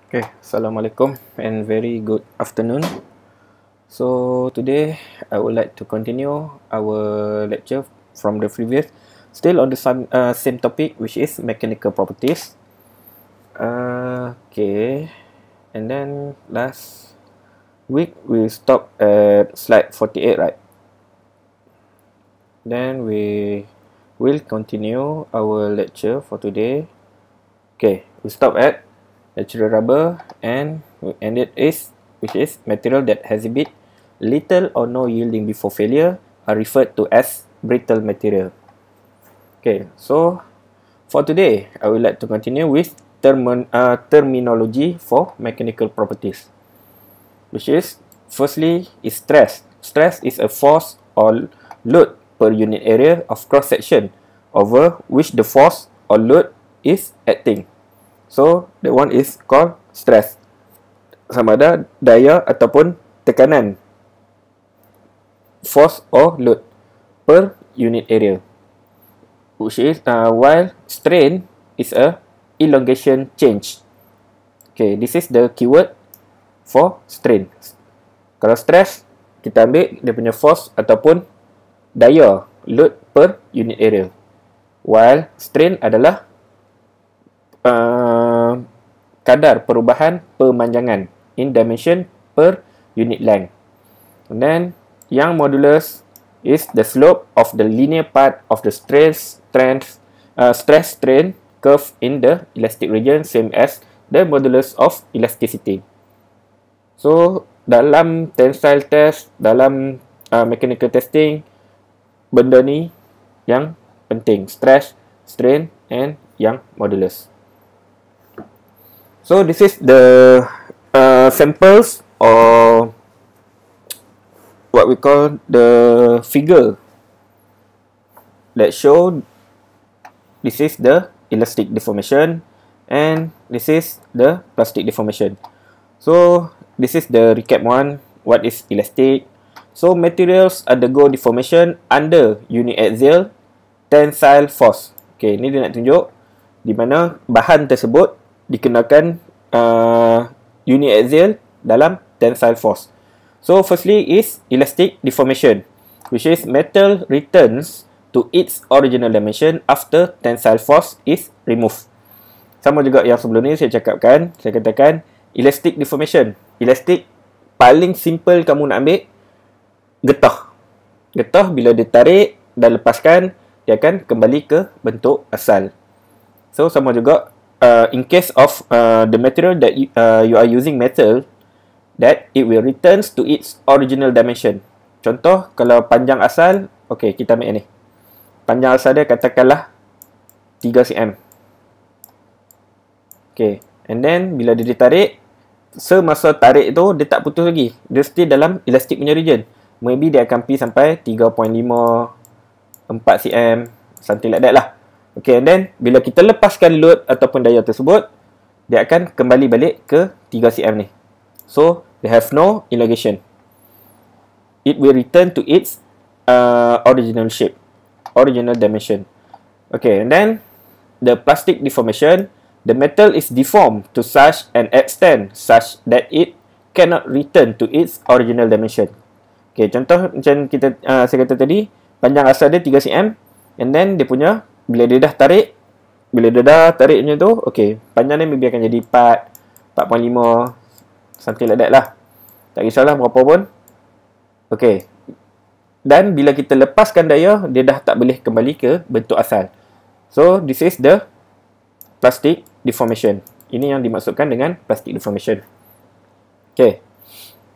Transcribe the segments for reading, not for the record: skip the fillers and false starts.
Okay, Assalamualaikum and very good afternoon. So today I would like to continue our lecture from the previous, still on the same topic, which is mechanical properties. Okay, and then last week we stopped at slide 48, right? Then we will continue our lecture for today. Okay, we stop at natural rubber and we ended which is material that has a bit little or no yielding before failure are referred to as brittle material. Okay, so for today I would like to continue with terminology for mechanical properties, which is firstly is stress. Stress is a force or load per unit area of cross section over which the force or load is acting. So, that one is called stress. Sama ada daya ataupun tekanan, force or load per unit area. Which is, while strain is a elongation change. Okay, this is the keyword for strain. Kalau stress, kita ambil dia punya force ataupun daya, load per unit area. While strain adalah kadar perubahan pemanjangan in dimension per unit length. And then Young modulus is the slope of the linear part of the stress strain curve in the elastic region, same as the modulus of elasticity. So dalam tensile test, dalam mechanical testing, benda ni yang penting, stress, strain and Young modulus. So this is the samples or what we call the figure that show this is the elastic deformation and this is the plastic deformation. So this is the recap one. What is elastic? So materials undergo deformation under uniaxial tensile force. Okay, ni dia nak tunjuk di mana bahan tersebut dikenakan uniaxial dalam tensile force. So firstly is elastic deformation, which is metal returns to its original dimension after tensile force is removed. Sama juga yang sebelum ni saya katakan elastic deformation. Elastic paling simple kamu nak ambil getah. Getah bila ditarik dan lepaskan, dia akan kembali ke bentuk asal. So sama juga in case of the material that you are using metal, that it will returns to its original dimension. Contoh, kalau panjang asal, okay, kita ambil ni. Panjang asal dia katakanlah 3 cm. Okay, and then bila dia ditarik, semasa tarik tu dia tak putus lagi. Dia still dalam elastic punya region. Maybe dia akan pergi sampai 3.5, 4 cm, something like that lah. Okay, and then bila kita lepaskan load ataupun daya tersebut, dia akan kembali balik ke 3 cm ni. So, they have no elongation. It will return to its original shape, original dimension. Okay, and then the plastic deformation, the metal is deformed to such an extent such that it cannot return to its original dimension. Okay, contoh macam saya kata tadi, panjang asal dia 3 cm, and then dia punya bila dia dah tarik macam tu, okay, panjang ni maybe akan jadi 4, 4.5, something like that lah. Tak kisahlah berapa pun. Okay. Dan bila kita lepaskan daya, dia dah tak boleh kembali ke bentuk asal. So, this is the plastic deformation. Ini yang dimaksudkan dengan plastic deformation. Okay.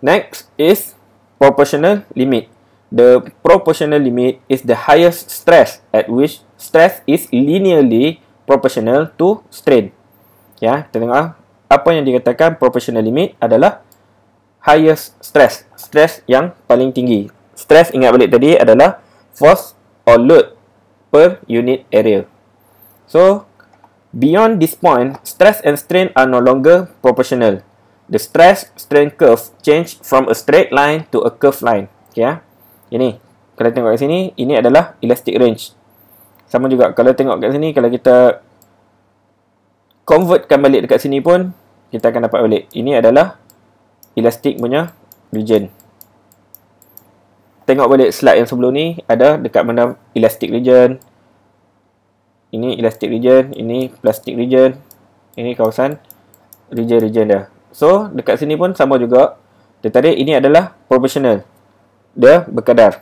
Next is proportional limit. The proportional limit is the highest stress at which stress is linearly proportional to strain. Ya, kita tengok apa yang dikatakan proportional limit adalah highest stress. Stress yang paling tinggi. Stress, ingat balik tadi, adalah force or load per unit area. So, beyond this point, stress and strain are no longer proportional. The stress-strain curve change from a straight line to a curved line. Okay, ya. Ini, kalau tengok kat sini, ini adalah elastic range. Sama juga, kalau tengok kat sini, kalau kita convertkan balik dekat sini pun, kita akan dapat balik. Ini adalah elastic punya region. Tengok balik slide yang sebelum ni, ada dekat mana elastic region. Ini elastic region, ini plastic region. Ini kawasan region-region dia. So, dekat sini pun sama juga. Dia tarik ini adalah proportional. Dia berkadar.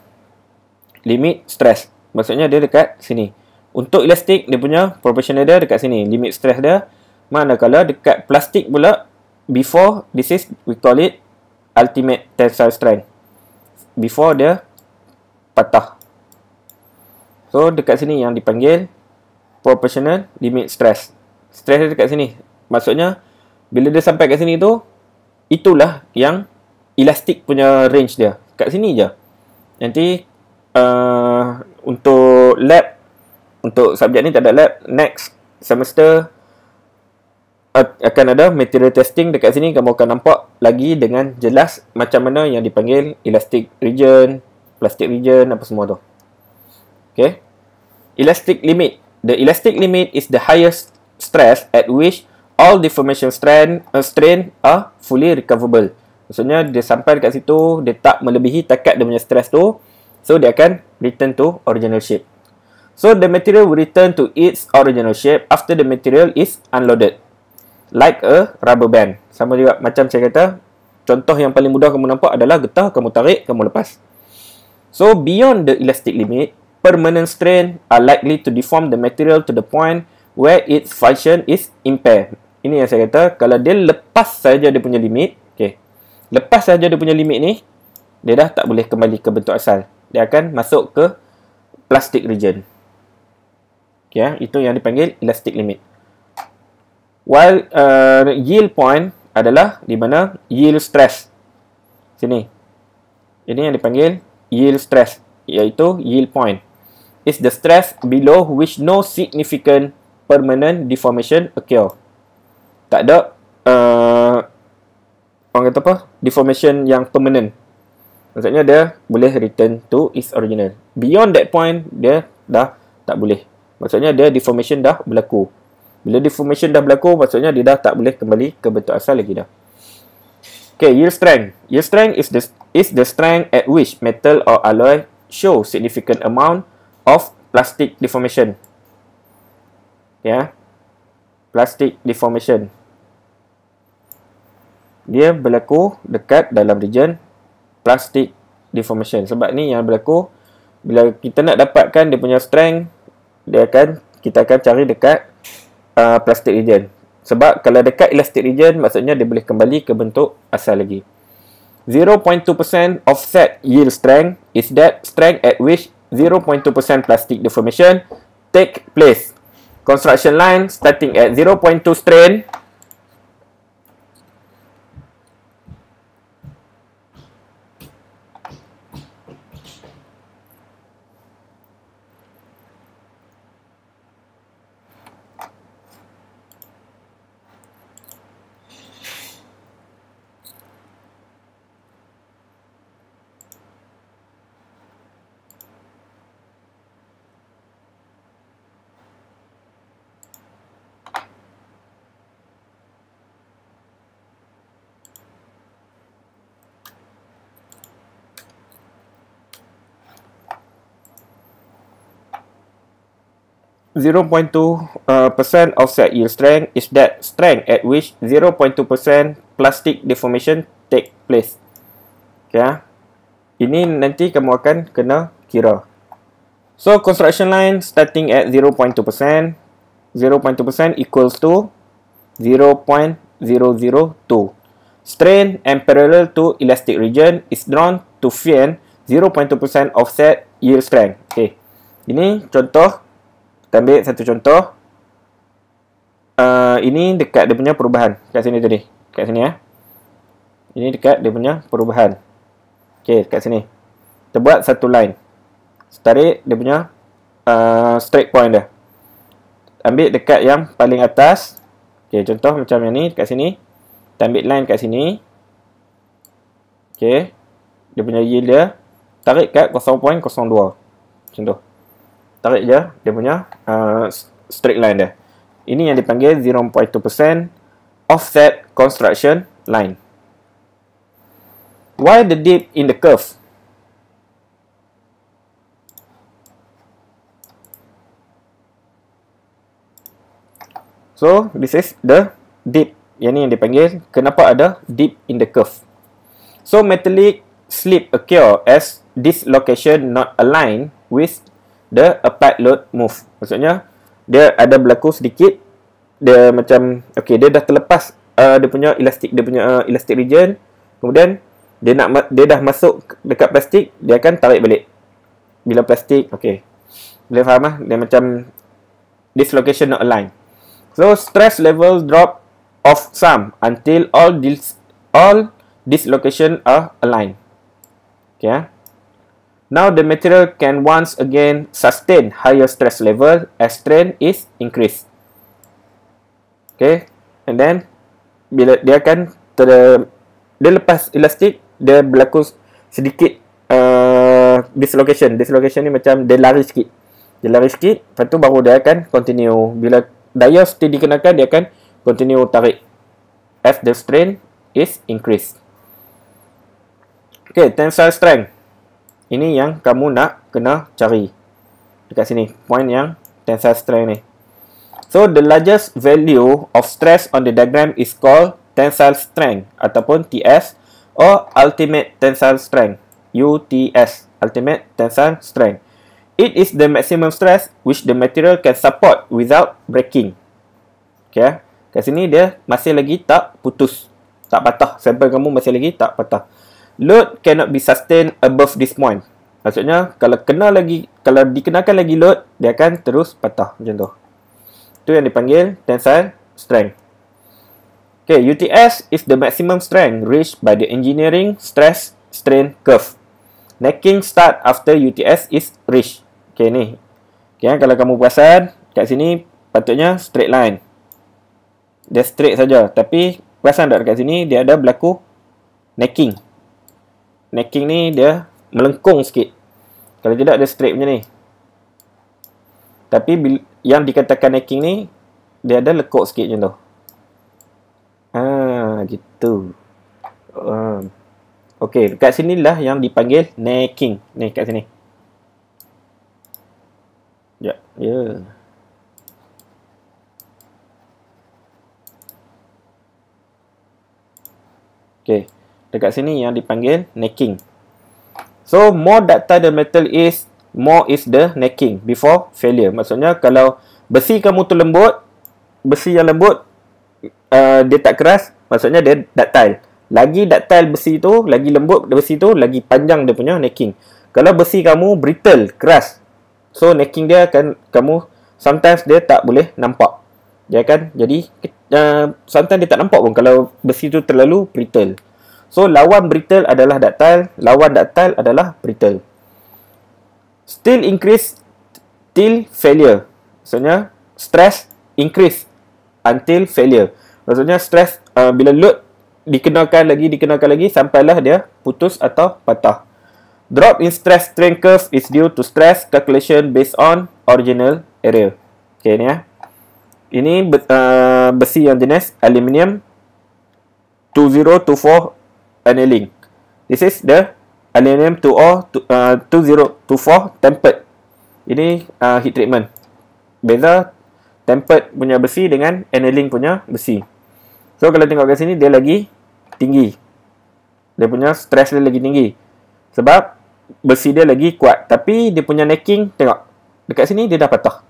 Limit stress. Maksudnya dia dekat sini. Untuk elastic, dia punya proportional dia dekat sini. Limit stress dia. Manakala dekat plastik pula, before, this is, we call it ultimate tensile strength. Before dia patah. So, dekat sini yang dipanggil proportional limit stress. Stress dia dekat sini. Maksudnya, bila dia sampai kat sini tu, itulah yang elastik punya range dia. Kat sini je. Nanti, untuk lab, untuk subjek ni tak ada lab. Next semester, akan ada material testing dekat sini. Kamu akan nampak lagi dengan jelas macam mana yang dipanggil elastic region, plastic region, apa semua tu. Okay. Elastic limit. The elastic limit is the highest stress at which all deformation strain are fully recoverable. Maksudnya dia sampai dekat situ, dia tak melebihi takat dia punya stress tu. So dia akan return to original shape. So the material will return to its original shape after the material is unloaded. Like a rubber band. Sama juga macam saya kata, contoh yang paling mudah kamu nampak adalah getah, kamu tarik, kamu lepas. So, beyond the elastic limit, permanent strain are likely to deform the material to the point where its function is impaired. Ini yang saya kata, kalau dia lepas saja dia punya limit, okay, lepas saja dia punya limit ni, dia dah tak boleh kembali ke bentuk asal. Dia akan masuk ke plastic region. Okay, itu yang dipanggil elastic limit. While yield point adalah di mana yield stress. Sini. Ini yang dipanggil yield stress, iaitu yield point. Is the stress below which no significant permanent deformation occur. Tak ada orang kata apa? Deformation yang permanent. Maksudnya dia boleh return to its original. Beyond that point, dia dah tak boleh. Maksudnya dia deformation dah berlaku. Bila deformation dah berlaku, maksudnya dia dah tak boleh kembali ke bentuk asal lagi dah. Okay, yield strength. Yield strength is the strength at which metal or alloy show significant amount of plastic deformation. Ya, plastic deformation. Dia berlaku dekat dalam region plastic deformation. Sebab ni yang berlaku bila kita nak dapatkan dia punya strength, kita akan cari dekat plastic region. Sebab kalau dekat elastic region, maksudnya dia boleh kembali ke bentuk asal lagi. 0.2% offset yield strength is that strength at which 0.2% plastic deformation take place. Construction line starting at 0.2 strain %0.2% offset yield strength is that strength at which 0.2% plastic deformation take place. Okay, ini nanti kamu akan kena kira. So, construction line starting at 0.2%. 0.2% equals to 0.002. Strain and parallel to elastic region is drawn to find 0.2% offset yield strength. Okay, ini contoh. Kita ambil satu contoh. Ini dekat dia punya perubahan. Kat sini tadi. Kat sini ya. Ini dekat dia punya perubahan. Okey, kat sini. Kita buat satu line. Tarik dia punya straight point dia. Ambil dekat yang paling atas. Okey, contoh macam yang ni dekat sini. Kita ambil line kat sini. Okey. Dia punya yield dia. Tarik kat 0.02. Macam tu. Tarik je dia punya straight line dia. Ini yang dipanggil 0.2% offset construction line. Why the dip in the curve? So, this is the dip. Yang ni yang dipanggil, kenapa ada dip in the curve. So, metallic slip occur as dislocation not aligned with the applied load move. Maksudnya, dia ada berlaku sedikit, dia macam, okay, dia dah terlepas dia punya elastic region, kemudian dia dah masuk dekat plastik, dia akan tarik balik. Bila plastik, okay, boleh faham lah, dia macam dislocation not aligned. So, stress level drop of some until all dislocation are aligned. Okay. Now, the material can once again sustain higher stress level as strain is increased. Okay. And then, bila dia akan dia lepas elastik, dia berlaku sedikit dislocation. Dislocation ni macam dia lari sikit. Lepas tu baru dia akan continue. Bila daya still dikenakan, dia akan continue tarik as the strain is increased. Okay, tensile strength. Ini yang kamu nak kena cari dekat sini, point yang tensile strength ni. So, the largest value of stress on the diagram is called tensile strength ataupun TS, or ultimate tensile strength, UTS, ultimate tensile strength. It is the maximum stress which the material can support without breaking. Okay, kat sini dia masih lagi tak putus, tak patah. Sampel kamu masih lagi tak patah. Load cannot be sustained above this point. Maksudnya kalau dikenakan lagi load, dia akan terus patah macam tu. Itu yang dipanggil tensile strength. Okay, UTS is the maximum strength reached by the engineering stress strain curve. Necking start after UTS is reached. Okay, ni. Okay, kalau kamu perasan, kat sini patutnya straight line. Dia straight saja. Tapi, perasan tak dekat sini, dia ada berlaku necking. Necking ni, dia melengkung sikit. Kalau tidak, dia straight macam ni. Tapi, yang dikatakan necking ni, dia ada lekuk sikit macam tu. Gitu. Okay, dekat sinilah yang dipanggil necking. Ni, kat sini. Ya, ya. Okay, dekat sini yang dipanggil necking. So, more ductile the metal is, more is the necking before failure. Maksudnya, kalau besi kamu tu lembut, besi yang lembut, dia tak keras, maksudnya dia ductile. Lagi ductile besi tu, lagi lembut besi tu, lagi panjang dia punya necking. Kalau besi kamu brittle, keras, so necking dia akan kamu sometimes dia tak boleh nampak. Dia akan jadi sometimes dia tak nampak pun kalau besi tu terlalu brittle. So lawan brittle adalah ductile, lawan ductile adalah brittle. Still increase till failure. Maksudnya stress increase until failure. Maksudnya stress bila load dikenakan lagi sampailah dia putus atau patah. Drop in stress strain curve is due to stress calculation based on original area. Okay, ni ya. Ini besi yang jenis aluminium 2024 annealing. This is the aluminium 2024 tempered. Ini heat treatment. Beza tempered punya besi dengan annealing punya besi. So kalau tengok kat sini dia lagi tinggi. Dia punya stress dia lagi tinggi. Sebab besi dia lagi kuat. Tapi dia punya necking, tengok. Dekat sini dia dah patah.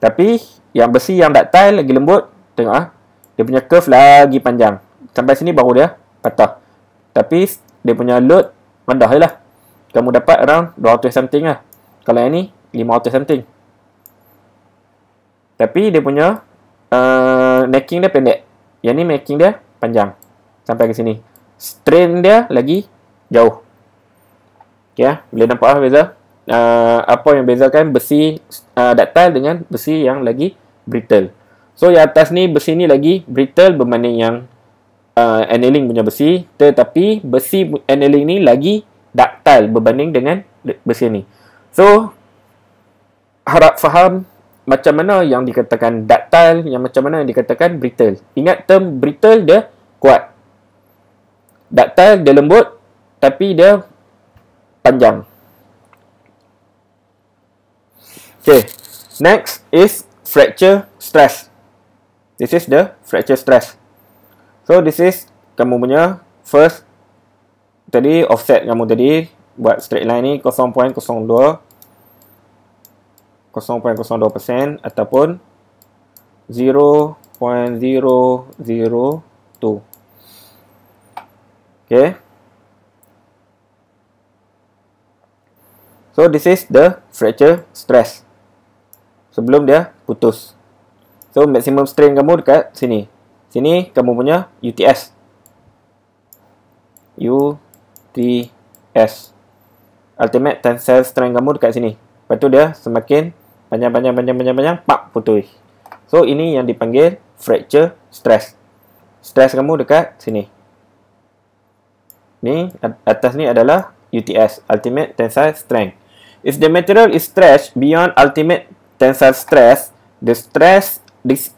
Tapi yang besi yang ductile lagi lembut, tengok dia punya curve lagi panjang. Sampai sini baru dia patah. Tapi dia punya load rendah je lah. Kamu dapat around 200 something lah. Kalau yang ni 500 something. Tapi dia punya necking dia pendek. Yang ni necking dia panjang. Sampai ke sini. Strain dia lagi jauh. Okay, boleh nampak beza? Apa yang bezakan besi ductile dengan besi yang lagi brittle. So yang atas ni besi ni lagi brittle berbanding yang annealing punya besi, tetapi besi annealing ni lagi ductile berbanding dengan besi ni. So harap faham macam mana yang dikatakan ductile, yang macam mana yang dikatakan brittle. Ingat term brittle dia kuat. Ductile dia lembut tapi dia panjang. Okay, next is fracture stress. This is the fracture stress. So this is kamu punya first tadi offset kamu tadi buat straight line ni 0.02 ataupun 0.002. Okay. So this is the fracture stress sebelum dia putus. So maximum strain kamu dekat sini. Sini kamu punya UTS. UTS. Ultimate tensile strength kamu dekat sini. Lepas tu dia semakin panjang, pak, putus. So ini yang dipanggil fracture stress. Stress kamu dekat sini. Ni atas ni adalah UTS, ultimate tensile strength. If the material is stretched beyond ultimate tensile stress, the stress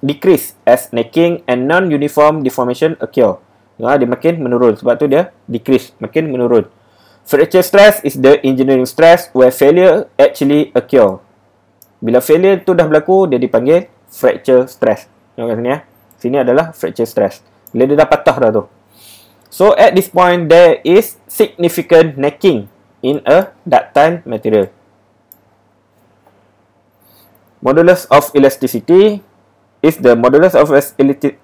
decrease as necking and non-uniform deformation occur. Dia makin menurun. Sebab tu dia decrease, makin menurun. Fracture stress is the engineering stress where failure actually occur. Bila failure tu dah berlaku, dia dipanggil fracture stress. Tengok kat sini ya. Sini adalah fracture stress. Bila dia dah patah dah tu. So at this point, there is significant necking in a ductile material. Modulus of elasticity is the modulus of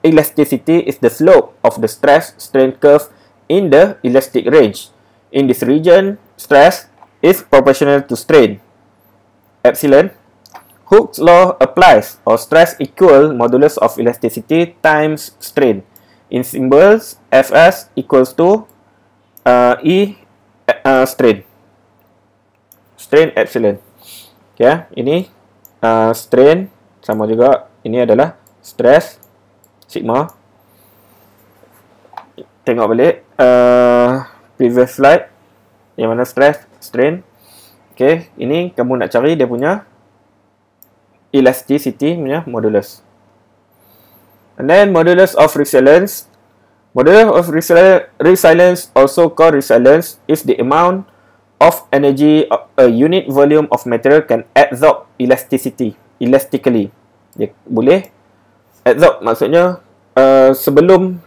elasticity is the slope of the stress strain curve in the elastic range. In this region, stress is proportional to strain. Epsilon. Hooke's law applies, or stress equal modulus of elasticity times strain. In symbols, Fs equals to E strain. Strain epsilon. Okay, ini strain sama juga. Ini adalah stress sigma. Tengok balik previous slide yang mana stress, strain. Okay, ini kamu nak cari dia punya elasticity punya modulus. And then modulus of resilience. Modulus of resilience, also called resilience, is the amount of energy a unit volume of material can absorb elastically. Dia boleh absorb, maksudnya sebelum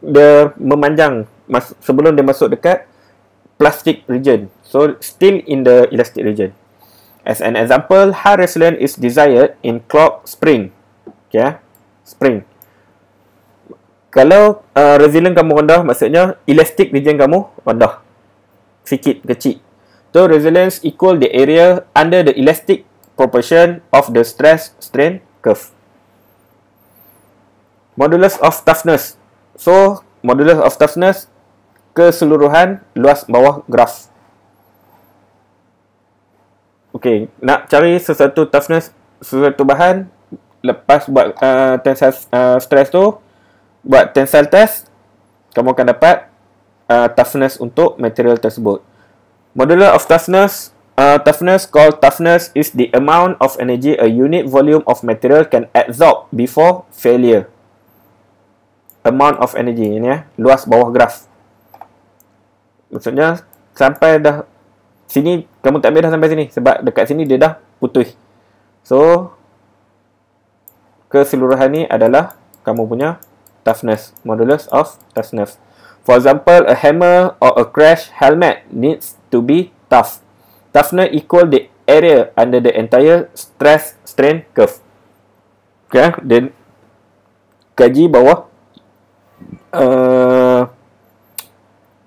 dia memanjang, sebelum dia masuk dekat plastic region. So still in the elastic region. As an example, high resilience is desired in clock spring. Okay, spring. Kalau resilience kamu rendah, maksudnya elastic region kamu rendah, sikit, kecil. So resilience equal the area under the elastic proportion of the stress strain curve. Modulus of toughness. So modulus of toughness keseluruhan luas bawah graf. Okey, nak cari sesuatu toughness, sesuatu bahan, lepas buat tensile stress tu, buat tensile test, kamu akan dapat toughness untuk material tersebut. Modulus of toughness, toughness called toughness is the amount of energy a unit volume of material can absorb before failure. Amount of energy, ini ya, luas bawah graf. Maksudnya sampai dah sini, kamu tak ambil dah sampai sini sebab dekat sini dia dah putus. So keseluruhan ni adalah kamu punya toughness, modulus of toughness. For example, a hammer or a crash helmet needs to be tough. Toughness equal the area under the entire stress strain curve. Okay, then kaji bawah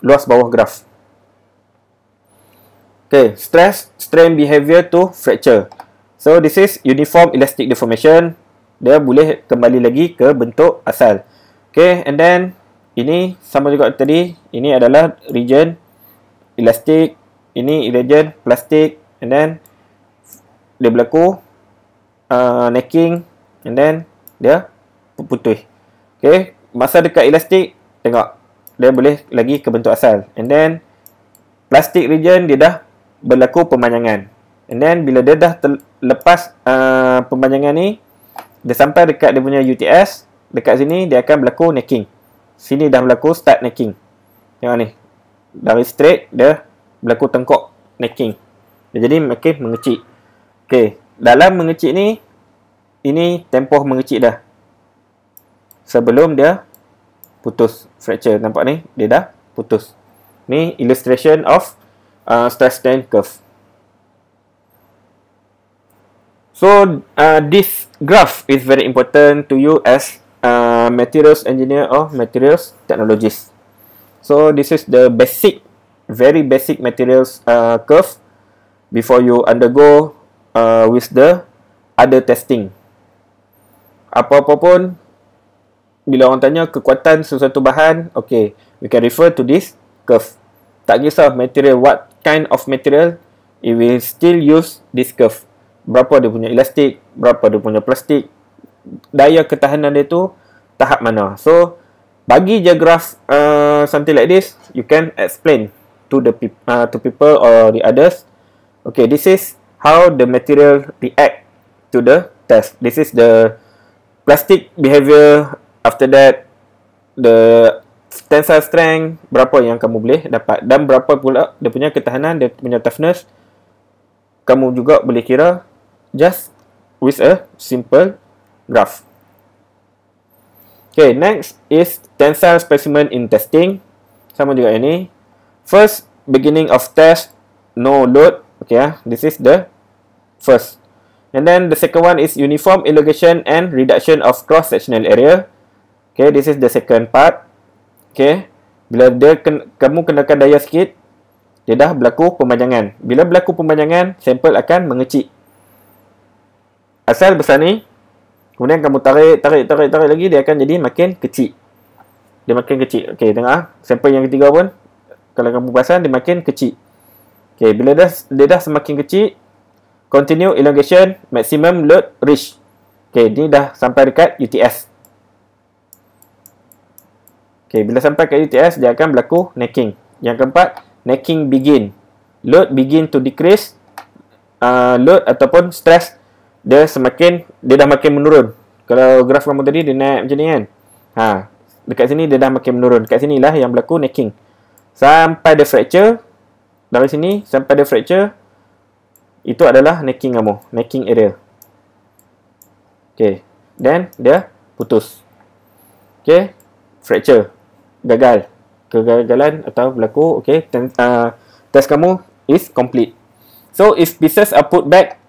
luas bawah graf. Okay, stress strain behavior to fracture. So this is uniform elastic deformation. Dia boleh kembali lagi ke bentuk asal. Okay, and then ini sama juga tadi. Ini adalah region elastic, ini region plastic, and then dia berlaku necking, and then dia putus. Okay, masa dekat elastic, tengok dia boleh lagi ke bentuk asal. And then plastic region dia dah berlaku pemanjangan. And then bila dia dah lepas pempanjangan ni, dia sampai dekat dia punya UTS, dekat sini dia akan berlaku necking. Sini dah berlaku start necking. Tengok ni. Dari straight dia berlaku tengkok necking. Dia jadi makin mengecik. Okey, dalam mengecik ni, ini tempoh mengecik dah. Sebelum dia putus fracture. Nampak ni? Dia dah putus. Ni illustration of stress strain curve. So this graph is very important to you as materials engineer or materials technologist. So this is the basic, very basic materials curve before you undergo with the other testing. Apa-apa pun, bila orang tanya kekuatan sesuatu bahan, okay, we can refer to this curve. Tak kisah material, what kind of material, it will still use this curve. Berapa dia punya elastik, berapa dia punya plastik, daya ketahanan dia tu tahap mana. So bagi je graph something like this, you can explain to the to people or the others. Okay, this is how the material react to the test. This is the plastic behavior. After that, the tensile strength, berapa yang kamu boleh dapat, dan berapa pula dia punya ketahanan, dia punya toughness. Kamu juga boleh kira just with a simple graph. Okay, next is tensile specimen in testing. Sama juga ini. First, beginning of test, no load. Okay, this is the first. And then the second one is uniform elongation and reduction of cross-sectional area. Okay, this is the second part. Okay, bila dia kamu kenakan daya sikit, dia dah berlaku pempanjangan. Bila berlaku pempanjangan, sampel akan mengecik. Asal besar ni, kemudian kamu tarik lagi, dia akan jadi makin kecil. Dia makin kecil. Okey, tengok sampel yang ketiga pun, kalau kamu perasan, dia makin kecil. Okey, bila dia dah semakin kecil, continue elongation, maximum load reach. Okey, ni dah sampai dekat UTS. Okey, bila sampai ke UTS, dia akan berlaku necking. Yang keempat, necking begin. Load begin to decrease. Load ataupun stress, dia dah makin menurun. Kalau graf kamu tadi dia naik macam ni kan. Dekat sini dia dah makin menurun. Dekat sinilah yang berlaku necking. Sampai dia fracture. Dari sini sampai dia fracture, itu adalah necking kamu, necking area. Okay, then dia putus. Okay, fracture, gagal, kegagalan atau berlaku. Okay, test kamu is complete. So if pieces are put back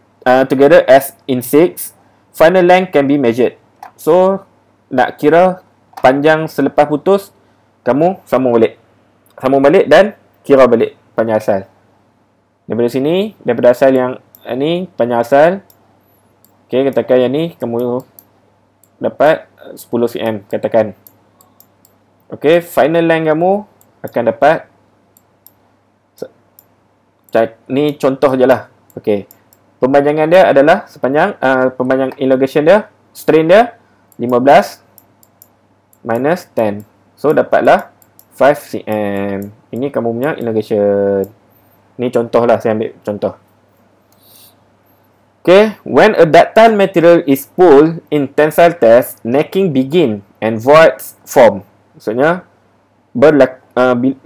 together as in 6, final length can be measured. So nak kira panjang selepas putus, kamu sambung balik dan kira balik panjang asal. Daripada sini, daripada asal yang ni, panjang asal. Okay, katakan yang ni kamu dapat 10 cm, katakan. Okay, final line kamu akan dapat, ni contoh je lah. Okay, pempanjangan dia adalah sepanjang, pempanjang elongation dia, strain dia 15 minus 10. So dapatlah 5 cm. Ini kamu punya elongation. Ni contoh lah, saya ambil contoh. Okay, when a ductile material is pulled in tensile test, necking begin and voids form. Maksudnya,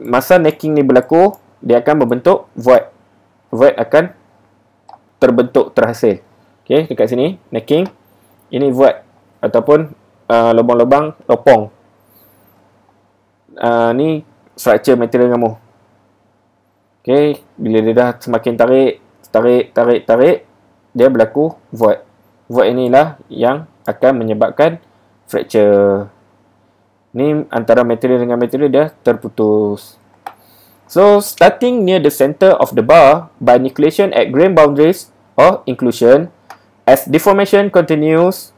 masa necking ni berlaku, dia akan membentuk void. Void akan terbentuk, terhasil. Okay, dekat sini, necking. Ini void ataupun lubang-lubang, lopong. Ni structure material kamu. Okay, bila dia dah semakin tarik, dia berlaku void. Void inilah yang akan menyebabkan fracture. Ni antara material dengan material dia terputus. So, starting near the center of the bar by nucleation at grain boundaries or inclusion, as deformation continues,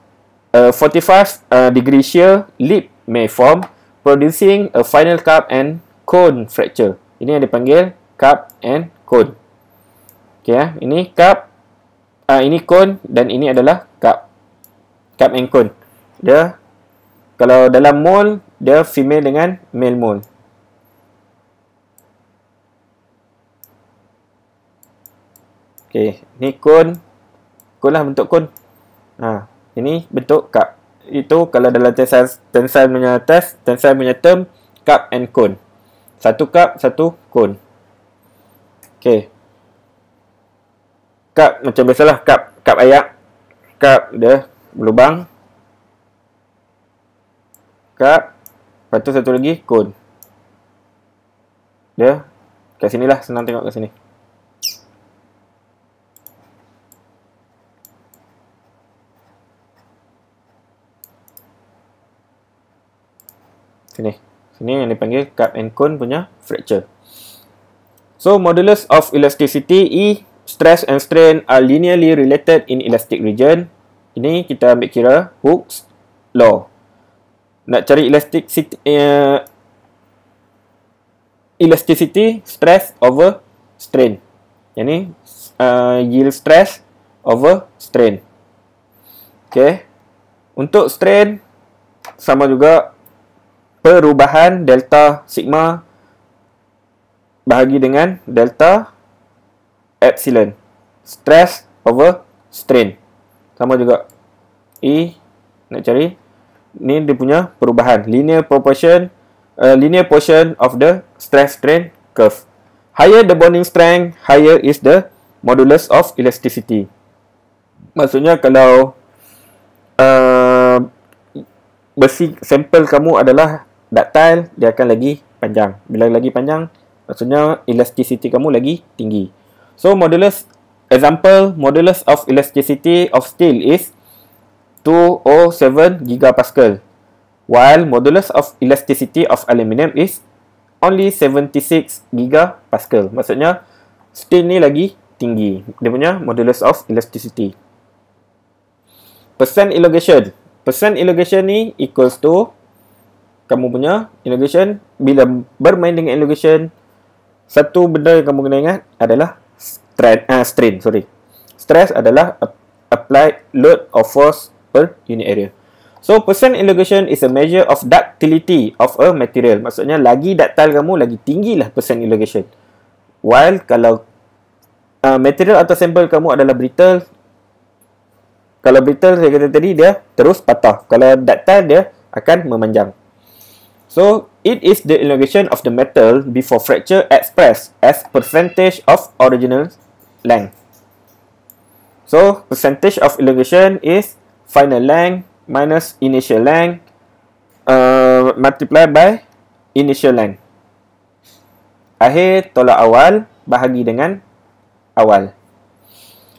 a 45 degree shear lip may form, producing a final cup and cone fracture. Ini yang dipanggil cup and cone. Okay, ini cup, ini cone dan ini adalah cup. Cup and cone. Dia, kalau dalam mole, dia female dengan male mole. Okay, ni cone, Cone lah, bentuk cone. Ini bentuk cup. Itu kalau dalam tensile punya test, tensile punya term, cup and cone. Satu cup, satu cone. Okay. Cup macam biasalah, cup ayak. Cup dia berlubang. Cup. Lepas tu satu lagi cone. Dia kat sini lah, senang tengok kat sini. Sini yang dipanggil cup and cone punya fracture. So modulus of elasticity E, stress and strain are linearly related in elastic region. Ini kita ambil kira Hooke's law. Nak cari elasticity stress over strain. Yang ni yield stress over strain. Okay. Untuk strain sama juga perubahan delta sigma bahagi dengan delta epsilon. Stress over strain. Sama juga. E nak cari. Ni dia punya perubahan. Linear portion of the stress strain curve. Higher the bonding strength, higher is the modulus of elasticity. Maksudnya kalau besi sampel kamu adalah ductile, dia akan lagi panjang. Bila lagi panjang, maksudnya elasticity kamu lagi tinggi. So modulus of elasticity of steel is 207 gigapascal, while modulus of elasticity of aluminium is only 76 gigapascal. Maksudnya steel ni lagi tinggi dia punya modulus of elasticity. Percent elongation. Percent elongation ni equals to kamu punya elongation. Bila bermain dengan elongation, satu benda yang kamu kena ingat adalah strain. Stress adalah applied load or force per unit area. So percent elongation is a measure of ductility of a material. Maksudnya lagi ductile kamu, lagi tinggilah percent elongation. While kalau material atau sampel kamu adalah brittle, kalau brittle saya kata tadi dia terus patah. Kalau ductile dia akan memanjang. So it is the elongation of the metal before fracture expressed as percentage of original length. So percentage of elongation is final length minus initial length multiplied by initial length. Akhir tolak awal bahagi dengan awal.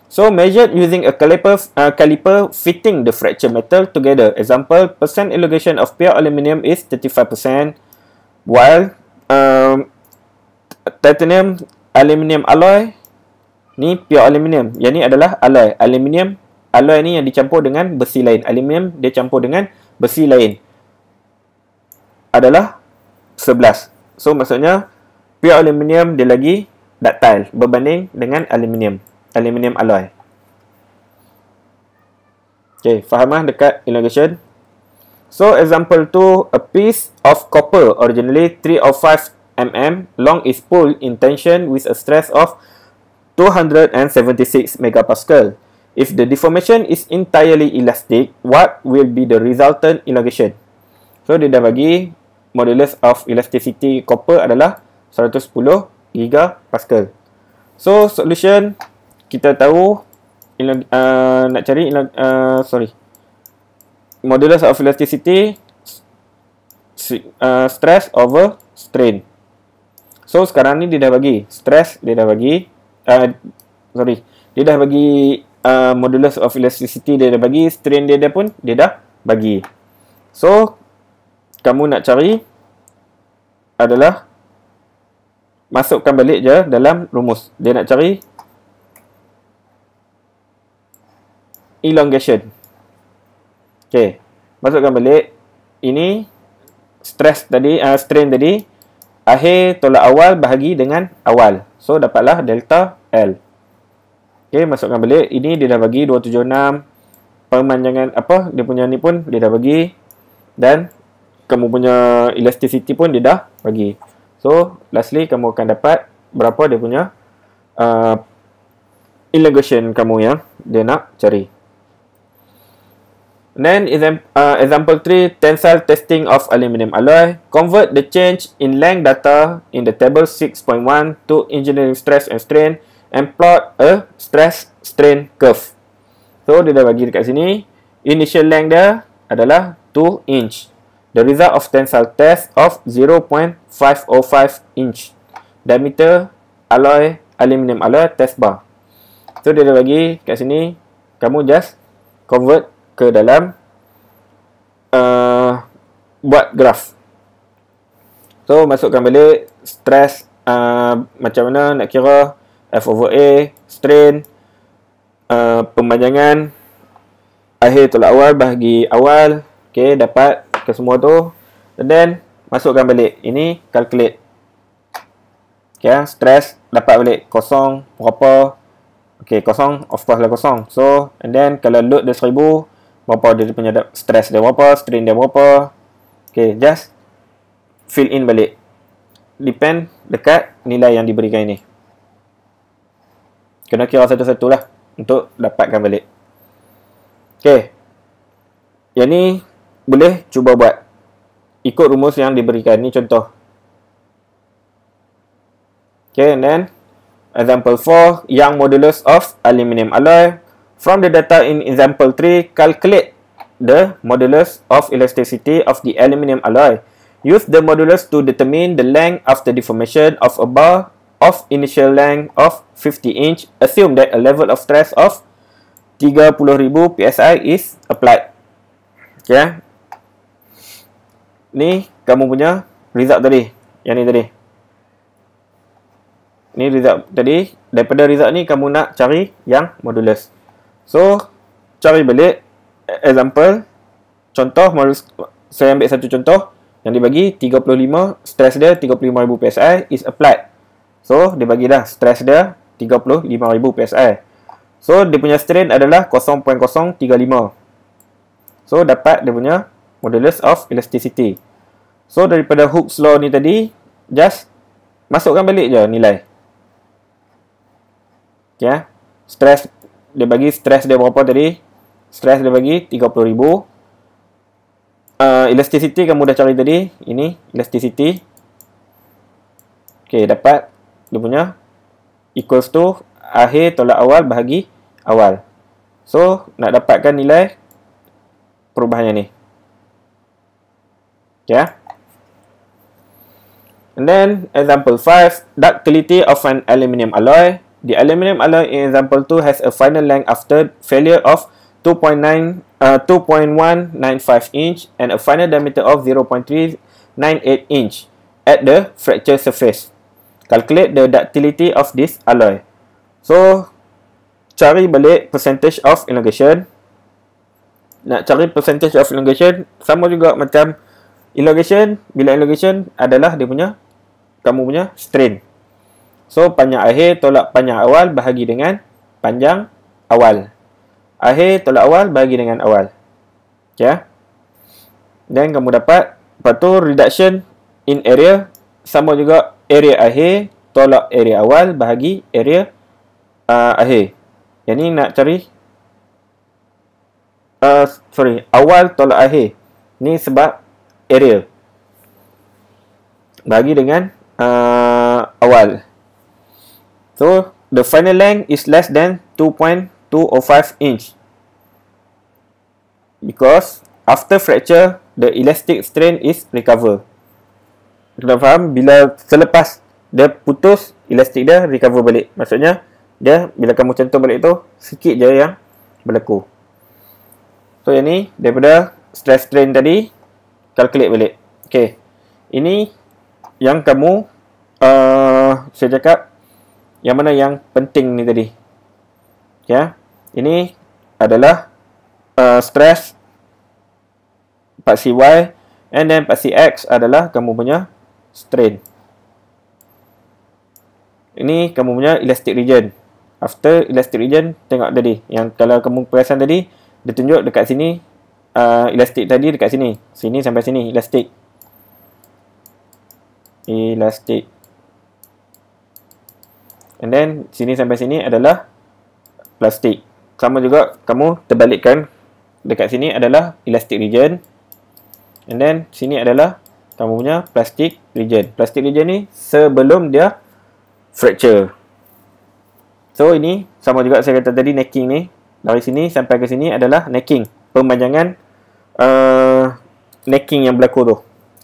So measured using a caliper fitting the fracture metal together. Example, percent elongation of pure aluminium is 35%, while titanium aluminium alloy ni pure aluminium. Yang ni adalah alloy. Aluminium alloy ni yang dicampur dengan besi lain. Aluminium dia campur dengan besi lain adalah 11. So maksudnya pure aluminium dia lagi ductile berbanding dengan aluminium alloy. Okay, faham dekat elongation. So example 2, a piece of copper originally 305 mm long is pulled in tension with a stress of 276 megapascal. If the deformation is entirely elastic, what will be the resultant elongation? So dia dah bagi modulus of elasticity copper adalah 110 gigapascal. So solution kita tahu nak cari modulus of elasticity stress over strain. So sekarang ni dia dah bagi stress, dia dah bagi dia dah bagi modulus of elasticity, dia dah bagi strain, dia pun dah bagi. So kamu nak cari adalah masukkan balik je dalam rumus. Dia nak cari elongation. Okay, masukkan balik. Ini stress tadi, strain tadi, akhir tolak awal bahagi dengan awal. So dapatlah delta L. Okay, masukkan balik. Ini dia dah bagi 276. Pemanjangan apa dia punya ni pun dia dah bagi, dan kamu punya elasticity pun dia dah bagi. So lastly kamu akan dapat berapa dia punya elongation kamu yang dia nak cari. Then example 3, tensile testing of aluminum alloy. Convert the change in length data in the table 6.1 to engineering stress and strain and plot a stress strain curve. So dia dah bagi dekat sini, initial length dia adalah 2 inch. The result of tensile test of 0.505 inch. Diameter alloy, aluminum alloy test bar. So dia dah bagi kat sini, kamu just convert ke dalam buat graf. So masukkan balik stress, macam mana nak kira F over A, strain, pemanjangan akhir tolak awal bahagi awal. Okay, dapat ke semua tu. And then masukkan balik, ini calculate. Okay, stress dapat balik kosong berapa. Okay, kosong, of course lah kosong. So, and then kalau load dia 1000, berapa dia punya stress dia berapa, strain dia berapa. Okay, just fill in balik. Depend dekat nilai yang diberikan ini. Kena kira satu-satu lah untuk dapatkan balik. Okay, yang ni boleh cuba buat ikut rumus yang diberikan. Ni contoh. Okay, and then example 4, Young modulus of aluminum alloy. From the data in example 3, calculate the modulus of elasticity of the aluminum alloy. Use the modulus to determine the length after deformation of a bar of initial length of 50 inch. Assume that a level of stress of 30,000 psi is applied. Okay. Ni kamu punya result tadi. Yang ni tadi. Ni result tadi. Daripada result ni kamu nak cari yang modulus. So, cari balik example. Contoh, saya ambil satu contoh yang dibagi 35, stress dia 35,000 psi is applied. So, dia bagi dah stress dia 35,000 psi. So, dia punya strain adalah 0.035. So, dapat dia punya modulus of elasticity. So, daripada Hooke's law ni tadi, just masukkan balik je nilai. Okay. Stress, dia bagi stress dia berapa tadi? Stress dia bagi 30,000. Elasticity kamu dah cari tadi. Ini elasticity. Okay, dapat dia punya equals to akhir tolak awal bahagi awal. So, nak dapatkan nilai perubahannya ni. Okay. And then, example 5, ductility of an aluminium alloy. The aluminium alloy in example 2 has a final length after failure of 2.195 inch and a final diameter of 0.398 inch at the fracture surface. Calculate the ductility of this alloy. So, cari balik percentage of elongation. Nak cari percentage of elongation sama juga macam elongation. Bila elongation adalah dia punya, kamu punya strain. So, panjang akhir tolak panjang awal bahagi dengan panjang awal. Akhir tolak awal bahagi dengan awal. Okay. Dan kamu dapat, lepas tu reduction in area sama juga area akhir tolak area awal bahagi area akhir. Yang ni nak cari awal tolak akhir. Ni sebab area bahagi dengan awal. So, the final length is less than 2.205 inch. Because after fracture, the elastic strain is recover. Kita faham? Bila selepas dia putus, elastik dia recover balik. Maksudnya, dia bila kamu cantum balik tu, sikit je yang berlaku. So, yang ni daripada stress strain tadi, calculate balik. Okay. Ini yang kamu, saya cakap, yang mana yang penting ni tadi. Ya. Ini adalah stress part CY and then part CX adalah kamu punya strain. Ini kamu punya elastic region. After elastic region, tengok tadi. Yang kalau kamu perasan tadi, dia tunjuk dekat sini, elastic tadi dekat sini. Sini sampai sini, elastic. Elastic. And then, sini sampai sini adalah plastik. sama juga kamu terbalikkan. Dekat sini adalah elastic region, and then sini adalah kamu punya plastic region. Plastic region ni sebelum dia fracture. So ini sama juga saya kata tadi, necking ni dari sini sampai ke sini adalah necking, pemanjangan necking yang berlaku tu.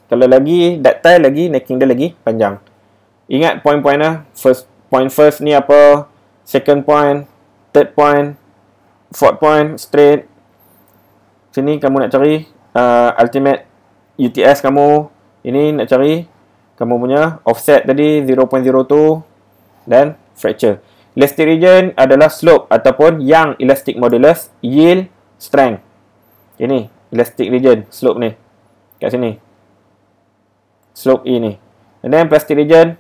Kalau lagi ductile, lagi necking dia lagi panjang. Ingat point-point lah. First ni apa, second point, third point, fourth point, straight. Sini kamu nak cari ultimate UTS kamu. Ini nak cari kamu punya offset tadi 0.02 dan fracture. Elastic region adalah slope ataupun yang elastic modulus yield strength. Ini elastic region, slope ni kat sini, slope E ni. And then plastic region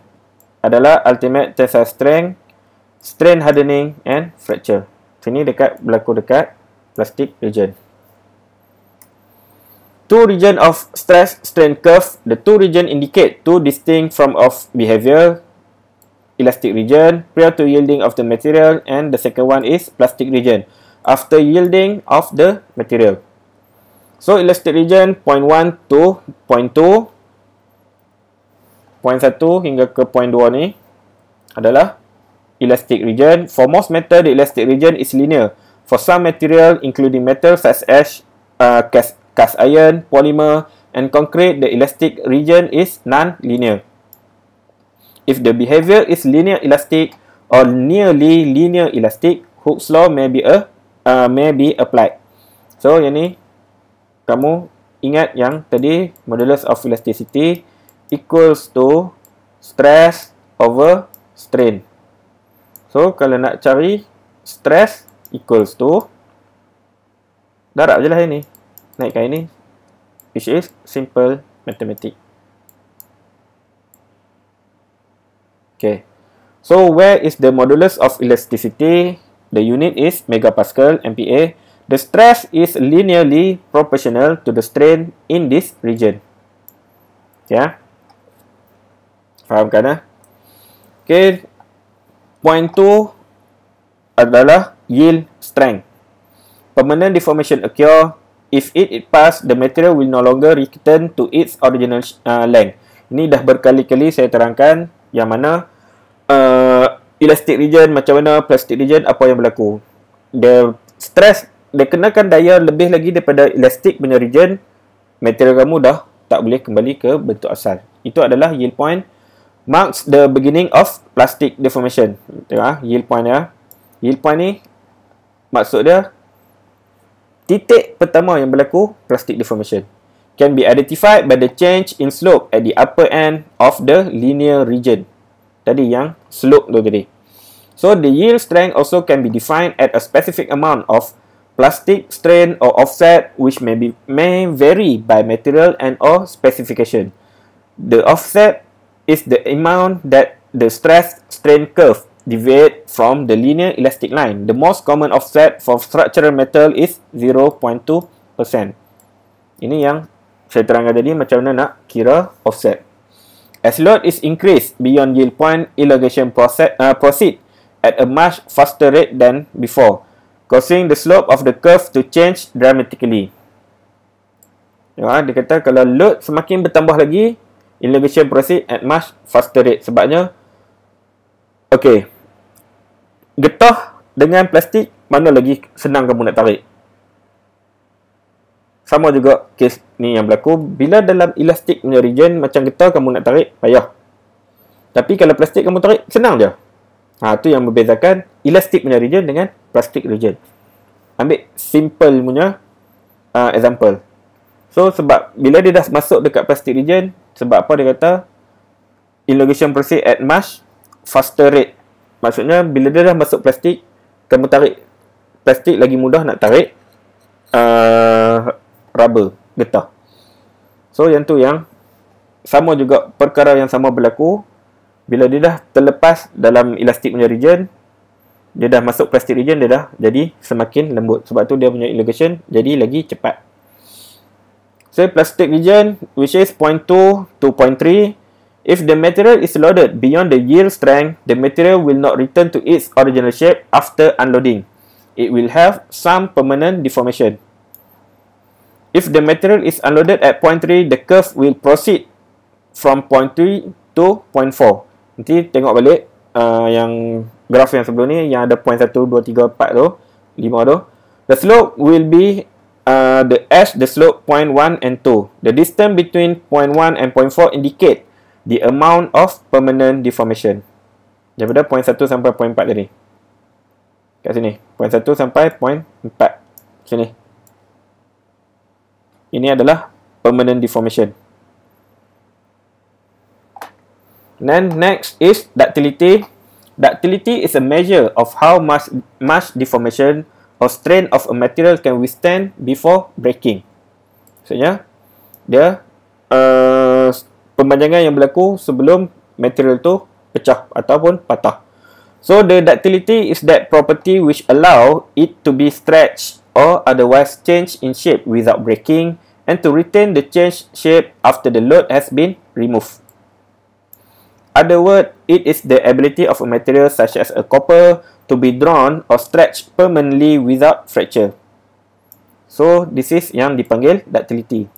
adalah ultimate tensile strength, strain hardening and fracture. Sini berlaku dekat plastic region. Two region of stress strain curve. The two region indicate two distinct form of behavior. Elastic region prior to yielding of the material, and the second one is plastic region after yielding of the material. So elastic region point 1 to point 2, point 1 hingga ke point 2 ni adalah elastic region. For most metal, the elastic region is linear. For some material including metal such as cast iron, polymer and concrete, the elastic region is non-linear. If the behavior is linear elastic or nearly linear elastic, Hooke's law may be applied. So yang ni kamu ingat yang tadi, modulus of elasticity equals to stress over strain. So kalau nak cari stress equals to, darab je lah ini, naikkan ini, which is simple mathematics. Okay, so where is the modulus of elasticity? The unit is megapascal, MPa. The stress is linearly proportional to the strain in this region. Ya, fahamkan lah. Okay, point 2 adalah yield strength. Permanent deformation occur if it pass, the material will no longer return to its original length. Ini dah berkali-kali saya terangkan yang mana elastic region macam mana, plastic region apa yang berlaku. The stress, dia kenakan daya lebih lagi daripada elastic punya region, material kamu dah tak boleh kembali ke bentuk asal. Itu adalah yield point, marks the beginning of plastic deformation. Tengok yield point ya. Yield point ni maksud dia titik pertama yang berlaku plastic deformation. Can be identified by the change in slope at the upper end of the linear region. Tadi yang slope tu tadi. So the yield strength also can be defined at a specific amount of plastic strain or offset, which may vary by material and or specification. The offset is the amount that the stress strain curve deviate from the linear elastic line. The most common offset for structural metal is 0.2%. Ini yang saya terangkan tadi macam mana nak kira offset. As load is increased beyond yield point, elongation proceed at a much faster rate than before, causing the slope of the curve to change dramatically. Ya, dia kata kalau load semakin bertambah lagi, elongation proceed at much faster rate. Sebabnya, okay, getah dengan plastik, mana lagi senang kamu nak tarik? Sama juga kes ni yang berlaku. Bila dalam elastik punya region macam getah, kamu nak tarik, payah. Tapi kalau plastik kamu tarik, senang je. Tu yang membezakan elastik punya region dengan plastik region. Ambil simple punya example. So sebab bila dia dah masuk dekat plastik region, sebab apa dia kata elongation proceed at much faster rate. Maksudnya bila dia dah masuk plastik, kamu tarik plastik lagi mudah nak tarik rubber, getah. So yang tu yang sama juga, perkara yang sama berlaku bila dia dah terlepas dalam elastik punya region, dia dah masuk plastic region, dia dah jadi semakin lembut. Sebab tu dia punya elongation jadi lagi cepat. So plastic region, which is point 2 to point 3, if the material is loaded beyond the yield strength, the material will not return to its original shape after unloading. it will have some permanent deformation. If the material is unloaded at point 3, the curve will proceed from point 3 to point 4. Nanti tengok balik yang graf yang sebelum ni, yang ada point 1, 2, 3, 4 tu, 5 tu. The slope will be the slope point 1 and 2. The distance between point 1 and point 4 indicate the amount of permanent deformation. Daripada point 1 sampai point 4 tadi. Kat sini. Point 1 sampai point 4. Sini. Ini adalah permanent deformation. Then next is ductility. Ductility is a measure of how much deformation or strain of a material can withstand before breaking. Maksudnya, dia pempanjangan yang berlaku sebelum material tu pecah ataupun patah. So, the ductility is that property which allow it to be stretched or otherwise change in shape without breaking and to retain the changed shape after the load has been removed. Other word, it is the ability of a material such as a copper to be drawn or stretched permanently without fracture. So, this is yang dipanggil ductility.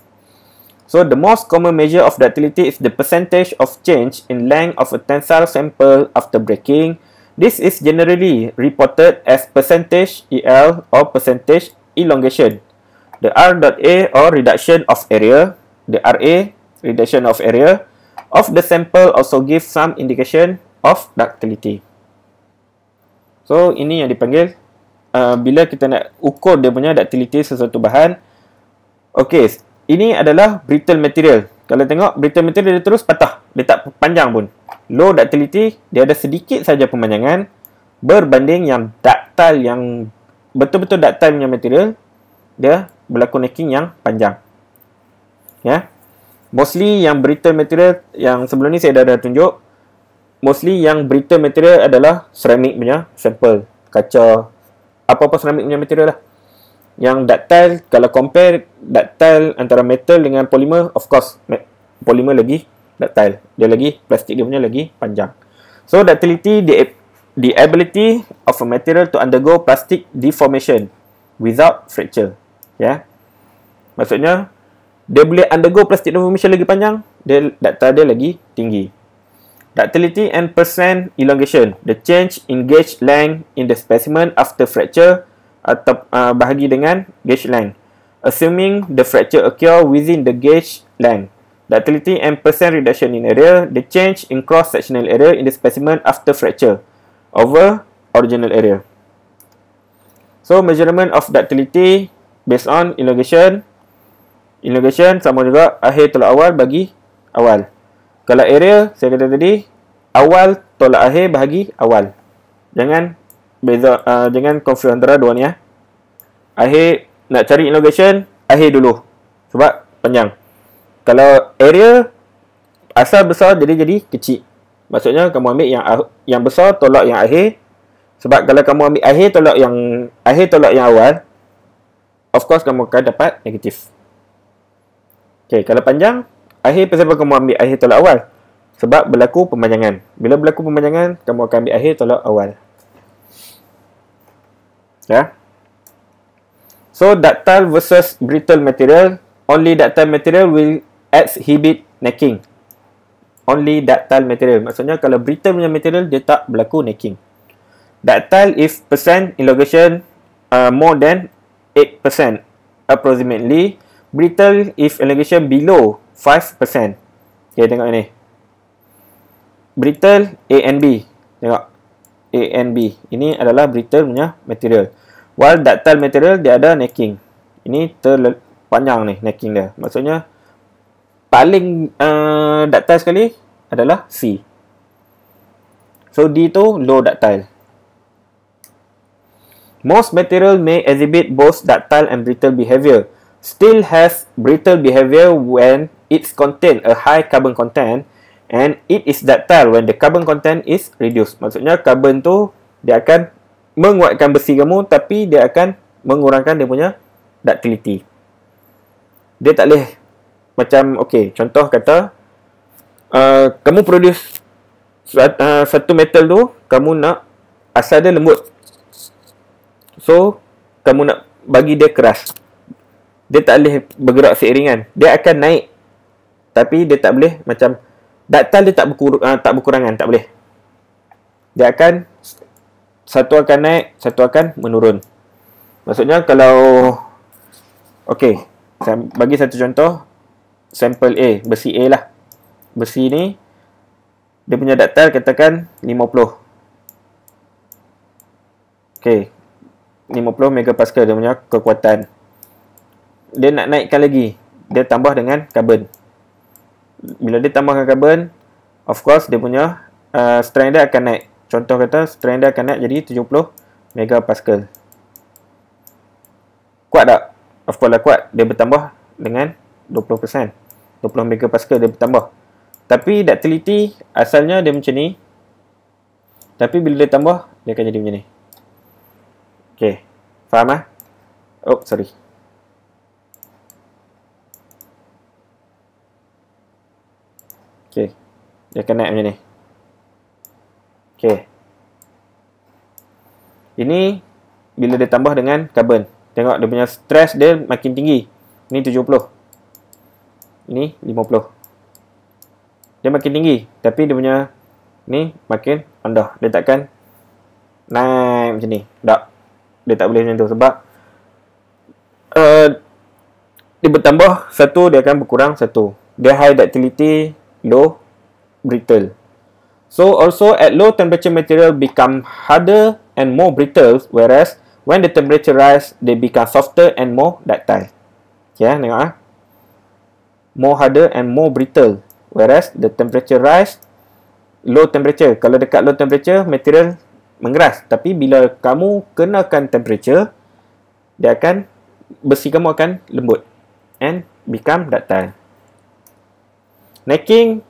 So, the most common measure of ductility is the percentage of change in length of a tensile sample after breaking. This is generally reported as percentage EL or percentage elongation. The R.A or reduction of area, the RA, reduction of area, of the sample also gives some indication of ductility. So, ini yang dipanggil bila kita nak ukur dia punya ductility sesuatu bahan. Okey, ini adalah brittle material. Kalau tengok, brittle material dia terus patah. Dia tak panjang pun. Low ductility, dia ada sedikit saja pemanjangan berbanding yang ductile, yang betul-betul ductile punya material, dia berlaku necking yang panjang. Ya. Mostly yang brittle material yang sebelum ni saya dah tunjuk, mostly yang brittle material adalah ceramic punya sampel, kaca, apa-apa ceramic punya material lah. Yang ductile, kalau compare ductile antara metal dengan polymer, of course polymer lagi ductile, dia lagi plastik, dia punya lagi panjang. So ductility, the ability of a material to undergo plastic deformation without fracture. Ya, maksudnya dia boleh undergo plastic deformation lagi panjang, dia ductile dia lagi tinggi. Ductility and percent elongation, the change in gauge length in the specimen after fracture, atau bahagi dengan gauge length, assuming the fracture occur within the gauge length. Ductility and percent reduction in area, the change in cross-sectional area in the specimen after fracture over original area. So, measurement of ductility based on elongation. Elongation sama juga akhir tolak awal bagi awal. Kalau area, saya kata tadi, awal tolak akhir bahagi awal. Jangan beza, jangan confuse antara dua ni ya. Akhir nak cari elongation, akhir dulu. Sebab panjang. Kalau area asal besar jadi kecil. Maksudnya kamu ambil yang besar tolak yang akhir. Sebab kalau kamu ambil akhir tolak yang awal, of course kamu akan dapat negatif. Okey, kalau panjang, akhir pasal kamu ambil akhir tolak awal. Sebab berlaku pemanjangan. Bila berlaku pemanjangan, kamu akan ambil akhir tolak awal. Ya. So, ductile versus brittle material. Only ductile material will exhibit necking. Only ductile material. Maksudnya, kalau brittle punya material, dia tak berlaku necking. Ductile if percent elongation more than 8% approximately. Brittle if elongation below 5%. Okay, tengok ini. Brittle A and B. Tengok. A and B. Ini adalah brittle punya material. While ductile material, dia ada necking. Ini panjang nih necking dia. Maksudnya, paling ductile sekali adalah C. So, D tu low ductile. Most material may exhibit both ductile and brittle behavior. Still has brittle behavior when it contain a high carbon content, and it is ductile when the carbon content is reduced. Maksudnya carbon tu dia akan menguatkan besi kamu, tapi dia akan mengurangkan dia punya ductility. Dia tak boleh macam, okey, contoh kata kamu produce satu metal tu, kamu nak asal dia lembut. So, kamu nak bagi dia keras. Dia tak boleh bergerak seiringan. Dia akan naik. Tapi dia tak boleh macam daktal dia tak berkurangan, tak boleh. Dia akan satu akan naik, satu akan menurun. Maksudnya kalau okey, saya bagi satu contoh sampel A, besi A lah. Besi ni dia punya daktal katakan 50. Okey. 50 megapascal dia punya kekuatan. Dia nak naikkan lagi, dia tambah dengan karbon. Bila dia tambahkan karbon, of course dia punya strength dia akan naik. Contoh kata strength dia akan naik jadi 70 megapascal. Kuat tak? Of course lah kuat. Dia bertambah dengan 20%. 20 megapascal dia bertambah. Tapi ductility asalnya dia macam ni. Tapi bila dia tambah, dia akan jadi macam ni. Okay. Faham lah? Oh, sorry. Okay. Dia akan naik macam ni. Okay. Ini bila dia tambah dengan karbon. Tengok dia punya stress dia makin tinggi. Ini 70. Ini 50. Dia makin tinggi. Tapi dia punya ni makin rendah. Dia takkan naik macam ni. Tak. Dia tak boleh macam tu. Sebab dia bertambah satu, dia akan berkurang satu. Dia high ductility, low brittle. So also at low temperature material become harder and more brittle, whereas when the temperature rise, they become softer and more ductile. Okay, tengok ah. More harder and more brittle, whereas the temperature rise, low temperature. Kalau dekat low temperature, material mengeras. Tapi bila kamu kenakan temperature, dia akan, besi kamu akan lembut and become ductile. Necking.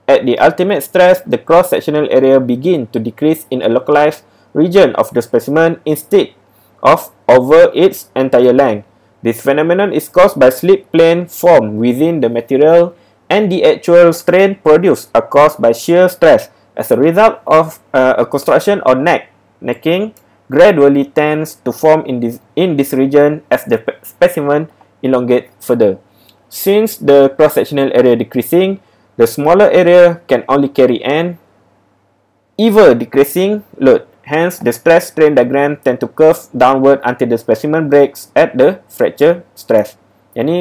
At the ultimate stress, the cross-sectional area begin to decrease in a localized region of the specimen instead of over its entire length. This phenomenon is caused by slip plane formed within the material, and the actual strain produced are caused by shear stress. As a result of a construction or necking gradually tends to form in this region as the specimen elongates further. Since the cross-sectional area decreasing, the smaller area can only carry an ever decreasing load. Hence, the stress strain diagram tend to curve downward until the specimen breaks at the fracture stress. Yang ni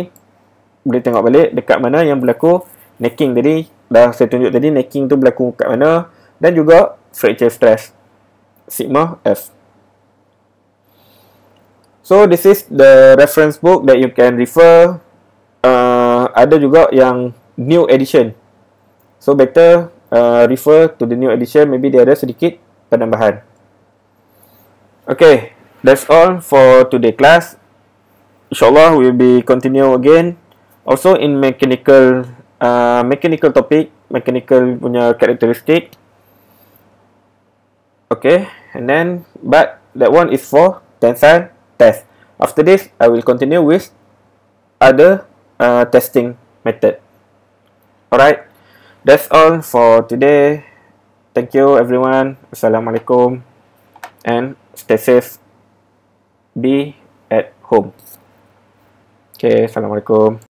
boleh tengok balik dekat mana yang berlaku necking tadi. Dah saya tunjuk tadi necking tu berlaku kat mana, dan juga fracture stress sigma F. So this is the reference book that you can refer. Ada juga yang new edition. So better refer to the new edition. Maybe dia ada sedikit penambahan. Okay, that's all for today class. InsyaAllah we will be continue again. Also in mechanical topic, mechanical punya karakteristik. Okay, and then but that one is for tensile test. After this, I will continue with other testing method. Alright. That's all for today. Thank you everyone. Assalamualaikum. And stay safe. Be at home. Okay, Assalamualaikum.